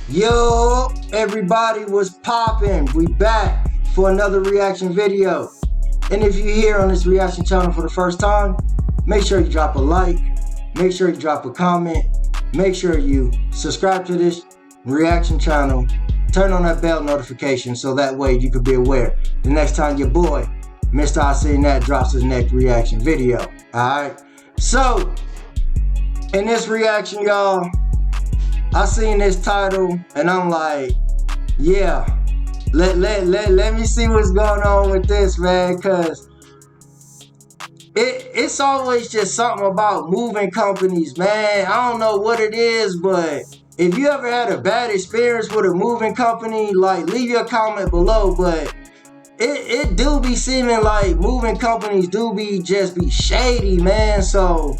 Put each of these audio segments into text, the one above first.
Yo, everybody, was popping. We back for another reaction video. And if you're here on this reaction channel for the first time, make sure you drop a like, make sure you drop a comment, make sure you subscribe to this reaction channel, turn on that bell notification so that way you can be aware the next time your boy, Mr. I Seen That, drops his next reaction video. Alright? So, in this reaction, y'all, I seen this title and I'm like, yeah, let me see what's going on with this, man, cause it's always just something about moving companies, man. I don't know what it is, but if you ever had a bad experience with a moving company, like, leave your comment below. But it do be seeming like moving companies do be shady, man. So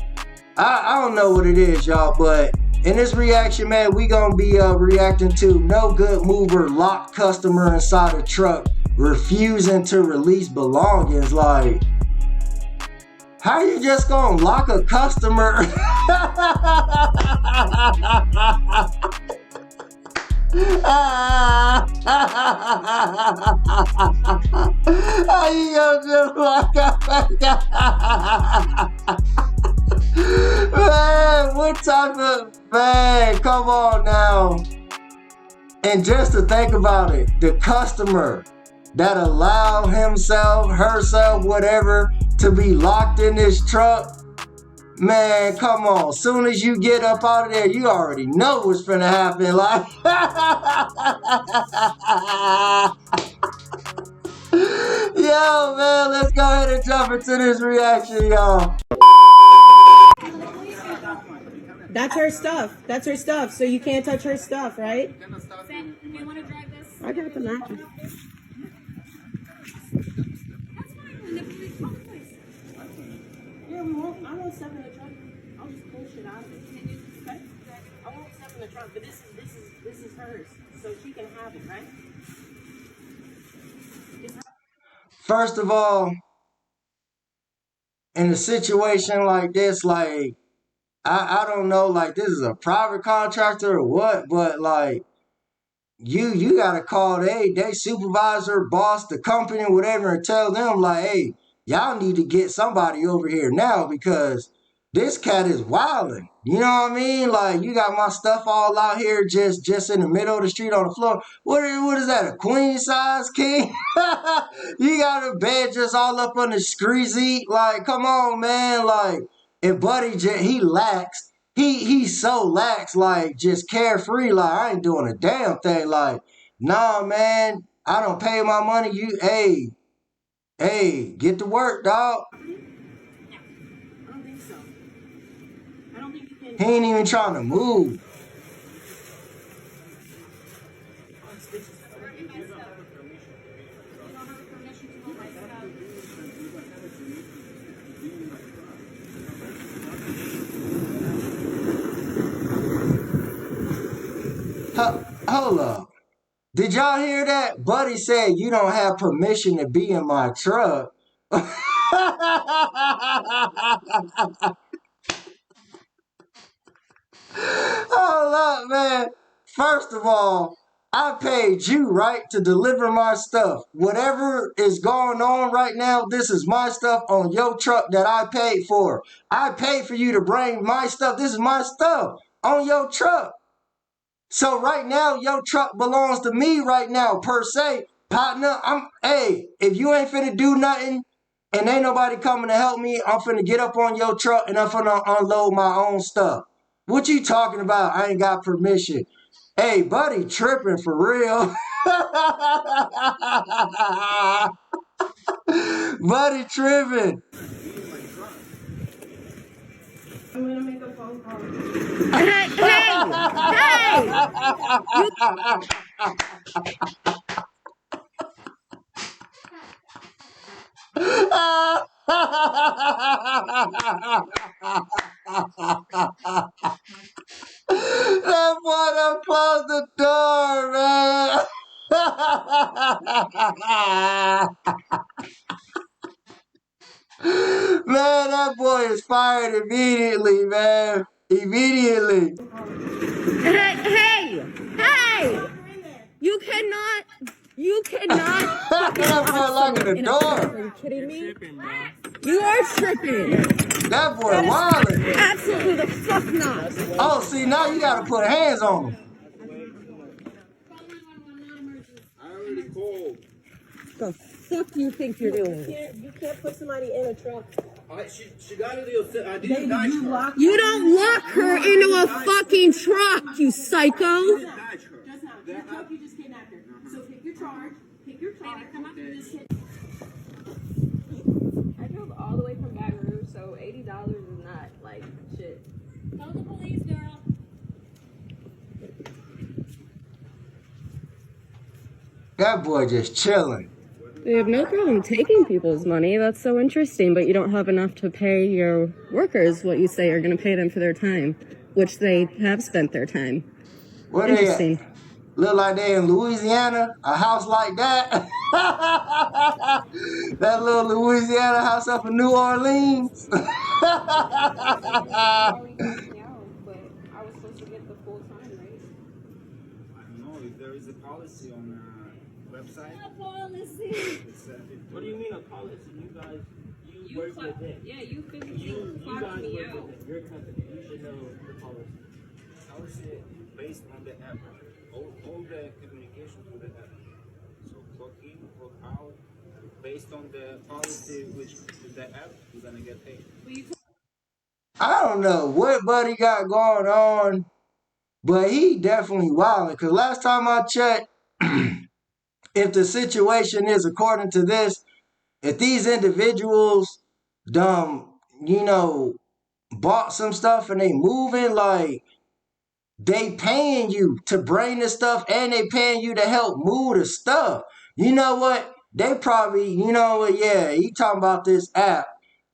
I don't know what it is, y'all, but in this reaction, man, we gonna be reacting to no good mover locked customer inside a truck refusing to release belongings. Like, how you just gonna lock a customer? How you gonna just lock a man, what type of, man, come on now. And just to think about it, the customer that allowed himself, herself, whatever, to be locked in this truck, man, come on. Soon as you get up out of there, you already know what's finna happen. Like, yo, man, let's go ahead and jump into this reaction, y'all. That's her stuff. That's her stuff. So you can't touch her stuff, right? Sam, do you want to drive this? I got the mattress. That's fine. Yeah, we won't. I won't step in the trunk. I'll just pull shit out of it. Okay? I won't step in the trunk, but this is hers, so she can have it, right? First of all, in a situation like this, like, I don't know, like, this is a private contractor or what, but like, you gotta call they supervisor, boss, the company, whatever, and tell them, like, hey, y'all need to get somebody over here now because this cat is wilding. You know what I mean? Like, you got my stuff all out here just in the middle of the street on the floor. What is that, a queen size king? You got a bed just all up on the screezy. Like, come on, man. Like, and Buddy, he lax. He's so lax, like, just carefree. Like, I ain't doing a damn thing. Like, nah, man, I don't pay my money. You, hey, get to work, dog. I don't think so. I don't think you can. He ain't even trying to move. Hold up. Did y'all hear that? Buddy said you don't have permission to be in my truck. Hold up, man. First of all, I paid you, right, to deliver my stuff. Whatever is going on right now, this is my stuff on your truck that I paid for. I paid for you to bring my stuff. This is my stuff on your truck. So right now, your truck belongs to me right now, per se. Partner, hey, if you ain't finna do nothing and ain't nobody coming to help me, I'm finna get up on your truck and I'm finna unload my own stuff. What you talking about? I ain't got permission. Hey, Buddy tripping for real. Buddy tripping. I'm gonna make a phone call. Hey! That boy done closed the door, Man, that boy is fired immediately, man. Immediately. Hey! You cannot fucking That boy lock locking someone the in a truck. Are door. you kidding me? You are tripping. That boy wildin'. Absolutely the fuck not. Oh, see, now you gotta put hands on him. I already called. The fuck you think you're doing? You can't put somebody in a truck. She got it. I didn't die. You don't lock her into a fucking truck, you psycho. Just now, your truck, you just kidnapped her. So pick your charge. Pick your charge. Come up with this shit. I drove all the way from Baton Rouge, so $80 is not like shit. Call the police, girl. That boy just chilling. They have no problem taking people's money. That's so interesting, but you don't have enough to pay your workers what you say you're going to pay them for their time, which they have spent their time. What Interesting. they at? Look like they in Louisiana, a house like that. That little Louisiana house up in New Orleans. Already got me out, but I was supposed to get the full time, right? I don't know if there is a policy on website. A policy. What do you mean a policy? You guys, you work with it. Yeah, you physically You clocked guys me work out. with it. Your company. You should know the policy. Policy based on the app. All the communication through the app. So clock in, clock out. Based on the policy which is the app, you're gonna get paid. I don't know what Buddy got going on, but he definitely wilding. Because last time I checked, if the situation is according to this, if these individuals bought some stuff and they moving, like, they paying you to bring the stuff and they paying you to help move the stuff. You know what? They probably, yeah, he talking about this app.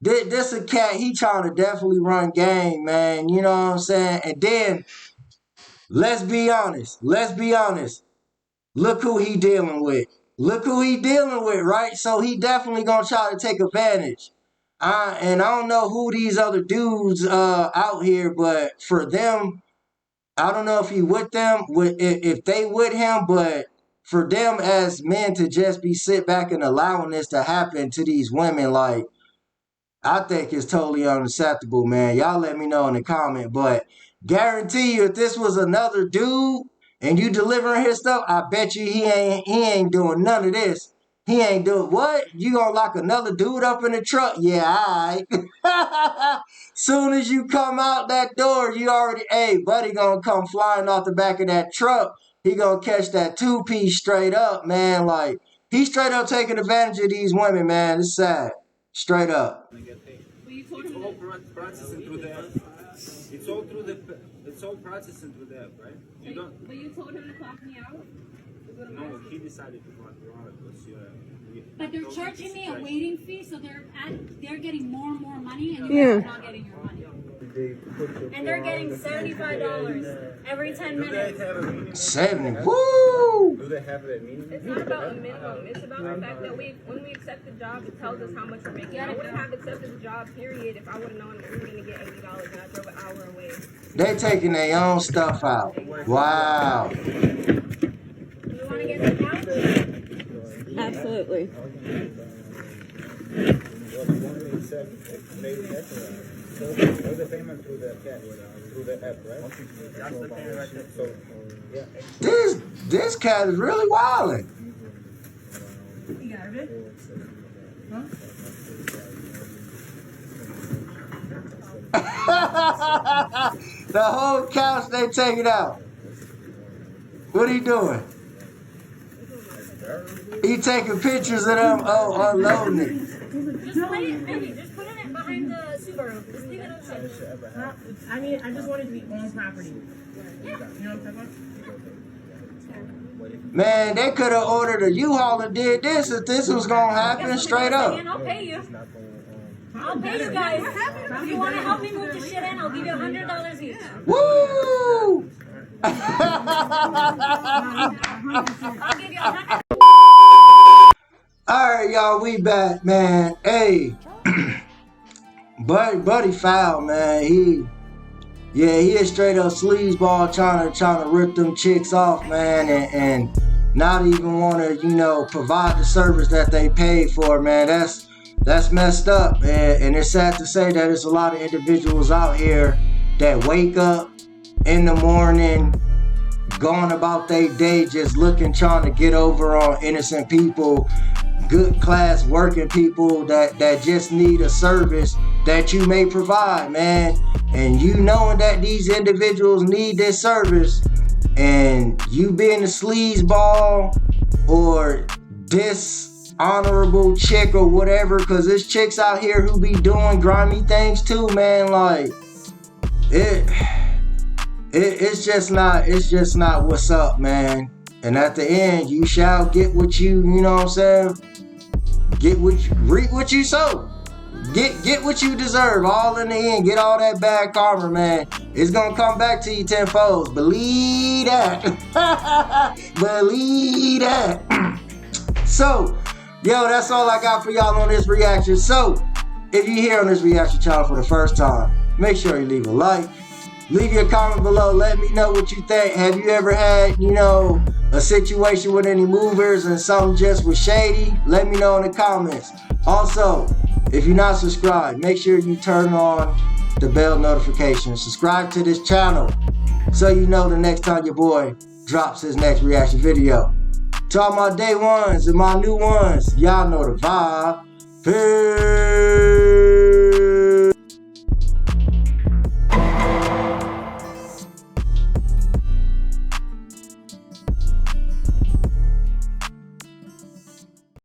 This a cat, he trying to definitely run game, man. You know what I'm saying? And then, let's be honest. Look who he dealing with. Right? So he definitely gonna try to take advantage. And I don't know who these other dudes out here, but for them, I don't know if he with them, if they with him, but for them as men to just be sit back and allowing this to happen to these women, like, I think it's totally unacceptable, man. Y'all let me know in the comment, but guarantee you, if this was another dude and you delivering his stuff, I bet you he ain't doing none of this. He ain't doing what? You gonna lock another dude up in the truck? Yeah, all right. Soon as you come out that door, you already, hey, buddy gonna come flying off the back of that truck. He gonna catch that two-piece straight up, man. Like, he straight up taking advantage of these women, man. It's sad. Straight up. It's all processing through the app. It's all processing through the app, right? You don't. But you told him to clock me out? No, he decided to block you out because But they're charging me a waiting fee, so they're getting more and more money, and you're not getting your money. And they're getting $75 every 10 minutes. 70. Woo! Do they have a minimum? It's not about a minimum. It's about the fact that when we accept the job, it tells us how much we're making. I wouldn't have accepted the job, period, if I would have known that we were going to get $80 and I drove an hour away. They taking their own stuff out. Wow. Do you want to get that now? Absolutely. The payment through the cash, through the app, right? That's the payment right there. So, yeah. This cat is really wilding. You got it? Huh? The whole couch they taking out. What are you doing? He taking pictures of them unloading it. Just play it, baby. Just put it behind the Subaru. Just leave it outside. I mean, I just want it to be on property. You know what I'm talking about? Man, they could have ordered a U-Haul and did this if this was gonna happen straight up. I'll pay you. I'll pay you guys. If you want to help me move the shit in, I'll give you $100 each. Woo! I'll give you $100. y'all, we back, man. Hey, buddy foul, man. He is straight up sleazeball trying to rip them chicks off, man, and not even want to, provide the service that they paid for, man. That's messed up, man. And it's sad to say that there's a lot of individuals out here that wake up in the morning, going about their day, just trying to get over on innocent people, good class working people that just need a service that you may provide, man. And you knowing that these individuals need this service, and you being a sleazeball or dishonorable chick or whatever, because there's chicks out here who be doing grimy things too, man. Like, it's just not what's up, man. And at the end, you shall get what you know what I'm saying? Reap what you sow. Get what you deserve. All in the end, get all that bad karma, man. It's gonna come back to you tenfold. Believe that. Believe that. So, that's all I got for y'all on this reaction. So, if you're here on this reaction channel for the first time, make sure you leave a like. Leave your comment below. Let me know what you think. Have you ever had, a situation with any movers and something just was shady? Let me know in the comments. Also, if you're not subscribed, make sure you turn on the bell notification. Subscribe to this channel so you know the next time your boy drops his next reaction video. To all my day ones and my new ones, y'all know the vibe. Peace.